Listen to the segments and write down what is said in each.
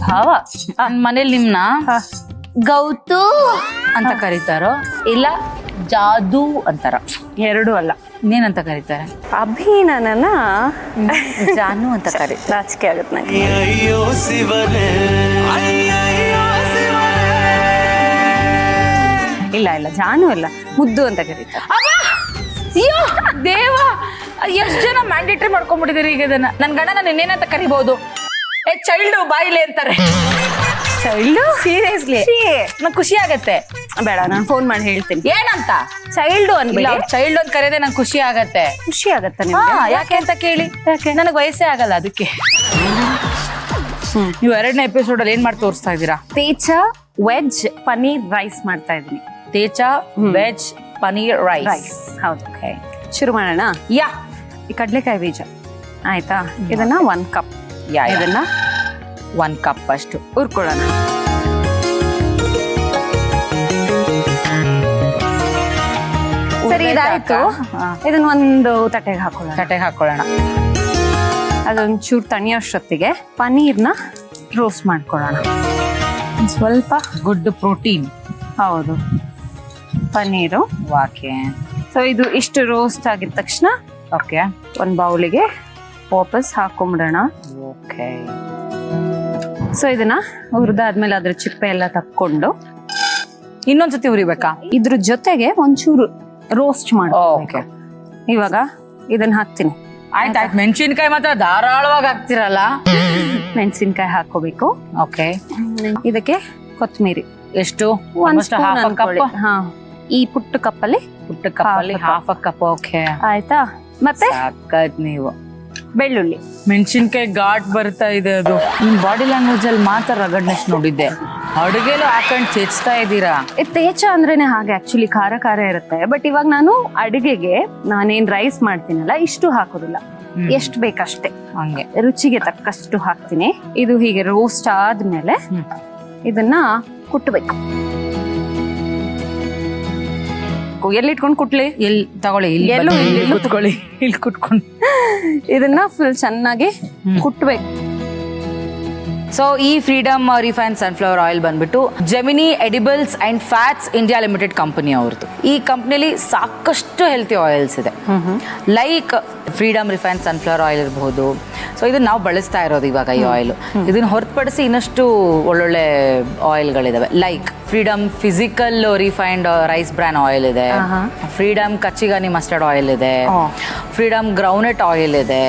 ಭಾವ. ಮನೇಲಿ ನಿಮ್ನ ಗೌತು ಅಂತ ಕರೀತಾರೋ ಇಲ್ಲ ಜಾದು ಅಂತಾರ? ಎರಡೂ ಅಲ್ಲ. ಇನ್ನೇನಂತ ಕರೀತಾರೆ? ಅಭಿನನ ಜಾನು ಅಂತ ಕರೀತಾರೆ. ನಾಚಿಕೆ ಆಗುತ್ತೆ ನಂಗೆ. ಇಲ್ಲ ಜಾನು ಅಲ್ಲ, ಮುದ್ದು ಅಂತ ಕರೀತಾರೆ. ಅಯ್ಯೋ ದೇವ, ಎಷ್ಟು ಜನ ಮ್ಯಾಂಡೇಟರಿ ಮಾಡ್ಕೊಂಡ್ಬಿಟ್ಟಿದ್ದೀರಿ ಈಗ ಇದನ್ನ. ನನ್ ಗಂಡ ನಾನು ಇನ್ನೇನಂತ ಕರಿಬಹುದು? ಚೈಲ್ಡ್ ಬಾಯಿಲೆ ಅಂತಾರೆ. ಚೈಲ್ಡ್? ಸೀರಿಯಸ್ಲಿ ನಂಗೆ ಖುಷಿ ಆಗತ್ತೆ. ಬೇಡ, ನಾನು ಫೋನ್ ಮಾಡಿ ಹೇಳ್ತೀನಿ ಏನಂತ. ಚೈಲ್ಡ್ ಅನ್ಬಿಡಿ. ಚೈಲ್ಡ್ ಅಂತ ಕರೆಯೋದೇ ನಂಗೆ ಖುಷಿ ಆಗತ್ತೆ. ಖುಷಿ ಆಗತ್ತೆ ನಿಮ್ಗೆ? ಯಾಕೆ ಅಂತ ಕೇಳಿ. ಯಾಕೆ? ನನಗೆ ವಯಸ್ಸೇ ಆಗಲ್ಲ ಅದಕ್ಕೆ. ನೀವು 2ನೇ ಎಪಿಸೋಡ್ ಅಲ್ಲಿ ಏನ್ ಮಾಡಿ ತೋರಿಸ್ತಾ ಇದ್ದೀರಾ? ತೇಚ ವೆಜ್ ಪನೀರ್ ರೈಸ್ ಮಾಡ್ತಾ ಇದೀನಿ. ತೇಚ ವೆಜ್ ಪನೀರ್ ರೈಸ್. ಹೌದು. ಶುರು ಮಾಡೋಣ. ಯಾ. ಈ ಕಡ್ಲೆಕಾಯಿ ಬೀಜ ಆಯ್ತಾ, ಇದನ್ನ 1 ಕಪ್. ಇದನ್ನ 1 ಕಪ್ ಅಷ್ಟು ಹುರ್ಕೊಳ್ಳೋಣ. ಸರಿ, ಇದಾಯ್ತು. ಇದನ್ನ ಒಂದು ತಟ್ಟೆಗೆ ಹಾಕೊಳ್ಳೋಣ. ಅದೊಂಚೂರು ತಣಿಯೋಷ್ಟೊತ್ತಿಗೆ ಪನೀರ್ನ ರೋಸ್ಟ್ ಮಾಡ್ಕೊಳ್ಳೋಣ. ಸ್ವಲ್ಪ ಗುಡ್ ಪ್ರೋಟೀನ್. ಹೌದು, ಪನೀರು. ವಾಕೆ. ಸೊ ಇದು ಇಷ್ಟು ರೋಸ್ಟ್ ಆಗಿದ ತಕ್ಷಣ ಓಕೆ, ಒಂದು ಬೌಲಿಗೆ ವಾಪಸ್ ಹಾಕೊಂಡ್ಬಿಡೋಣ. ಓಕೆ. ಸೊ ಇದನ್ನ ಹುರಿದಾದ್ಮೇಲೆ ಅದ್ರ ಚಿಪ್ಪೆ ಎಲ್ಲ ತಕ್ಕೊಂಡು ಇನ್ನೊಂದ್ಸತಿ ಹುರಿಬೇಕಾ? ಇದ್ರ ಜೊತೆಗೆ ಒಂಚೂರು ರೋಸ್ಟ್ ಓಕೆ. ಇವಾಗ ಇದನ್ನ ಹಾಕ್ತೀನಿ. ಆಯ್ತಾಯ್ತು. ಮೆಣಸಿನ್ಕಾಯಿ ಮಾತ್ರ ಧಾರಾಳವಾಗಿ ಹಾಕ್ತಿರಲ್ಲ. ಮೆಣಸಿನ್ಕಾಯಿ ಹಾಕೋಬೇಕು. ಓಕೆ. ಇದಕ್ಕೆ ಕೊತ್ತಂಬರಿ ಎಷ್ಟು? ಒಂದ್ ಸ್ಪೂನ್ ಅನ್ಕೊಳ್ಳಿ. ಹಾ, ಈ ಪುಟ್ಟ ಕಪ್ಪಲ್ಲಿ ಹಾಫ್ ಕಪ್. ಓಕೆ, ಆಯ್ತಾ. ಮತ್ತೆ ಸಾಕದ್ ನೀವು. ಬೆಳ್ಳುಳ್ಳಿ. ಮೆಣಸಿನ್ಕಾಯಿ ಘಾಟ್ ಬರ್ತಾ ಇದೆ. ಅದು ನಿಮ್ ಬಾಡಿ ಲ್ಯಾಂಗ್ವೇಜ್ ಅಲ್ಲಿ ಮಾತ್ರ ರಗಡ್ನೆಸ್ ನೋಡಿದ್ದೆ. ಅಡುಗೆಲು ಹಾಕೊಂಡ್ ಚೇಚ್ತಾ ಇದ್ದೀರಾ. ತೇಚ ಅಂದ್ರೇನೆ ಹಾಗೆ, ಆಕ್ಚುಲಿ ಖಾರ ಖಾರ ಇರುತ್ತೆ. ಬಟ್ ಇವಾಗ ನಾನು ಅಡುಗೆಗೆ ನಾನೇನ್ ರೈಸ್ ಮಾಡ್ತೀನಲ್ಲ, ಇಷ್ಟು ಹಾಕೋದಿಲ್ಲ, ಎಷ್ಟು ಬೇಕಷ್ಟೇ. ಹಂಗೆ ರುಚಿಗೆ ತಕ್ಕಷ್ಟು ಹಾಕ್ತೀನಿ. ಇದು ಹೀಗೆ ರೋಸ್ಟ್ ಆದ್ಮೇಲೆ ಇದನ್ನ ಕುಟ್ಟಬೇಕು. ಎಲ್ಲಿ ಇಟ್ಕೊಂಡು ಕುಟ್ಲಿ? ಎಲ್ಲಿ ತಗೊಳ್ಳಿ, ಇಲ್ಲಿ ಕುತ್ಕೊಳ್ಳಿ. ಇಲ್ಲಿ ಕುತ್ಕೊಂಡು ಇದನ್ನ ಫುಲ್ ಚೆನ್ನಾಗಿ ಕುಟ್ಬೇಕು. ಸೊ ಈ ಫ್ರೀಡಮ್ ರಿಫೈನ್ ಸನ್ಫ್ಲವರ್ ಆಯಿಲ್ ಬಂದ್ಬಿಟ್ಟು gemini ಎಡಿಬಲ್ಸ್ and fats India limited company ಅವ್ರದ್ದು. ಈ ಕಂಪ್ನಿಲಿ ಸಾಕಷ್ಟು ಹೆಲ್ತಿ ಆಯಿಲ್ಸ್ ಇದೆ. Like freedom refine sunflower oil ಇರಬಹುದು. ಸೊ ಇದನ್ನ ನಾವು ಬಳಸ್ತಾ ಇರೋದು ಇವಾಗ ಈ ಆಯಿಲ್. ಇದನ್ನ ಹೊರತುಪಡಿಸಿ ಇನ್ನಷ್ಟು ಒಳ್ಳೊಳ್ಳೆ ಆಯಿಲ್ಗಳಿದಾವೆ. Like freedom physical refined rice bran oil ಇದೆ, ಫ್ರೀಡಮ್ ಕಚ್ಚಿಗಾನಿ ಮಸ್ಟರ್ಡ್ ಆಯಿಲ್ ಇದೆ, ಫ್ರೀಡಮ್ ಗ್ರೌಂಡ್ನಟ್ ಆಯಿಲ್ ಇದೆ.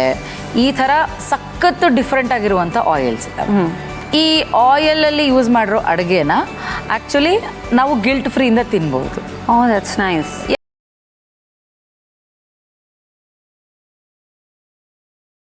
ಈ ತರ ಸಖತ್ತು ಡಿಫ್ರೆಂಟ್ ಆಗಿರುವಂತ ಆಯಿಲ್ಸ್ ಇದಾವೆ. ಈ ಆಯಿಲ್ ಅಲ್ಲಿ ಯೂಸ್ ಮಾಡಿರೋ ಅಡುಗೆನ ಆಕ್ಚುಲಿ ನಾವು ಗಿಲ್ಟ್ ಫ್ರೀ ಇಂದ ತಿನ್ಬಹುದು. ಓ, ದಟ್ಸ್ ನೈಸ್.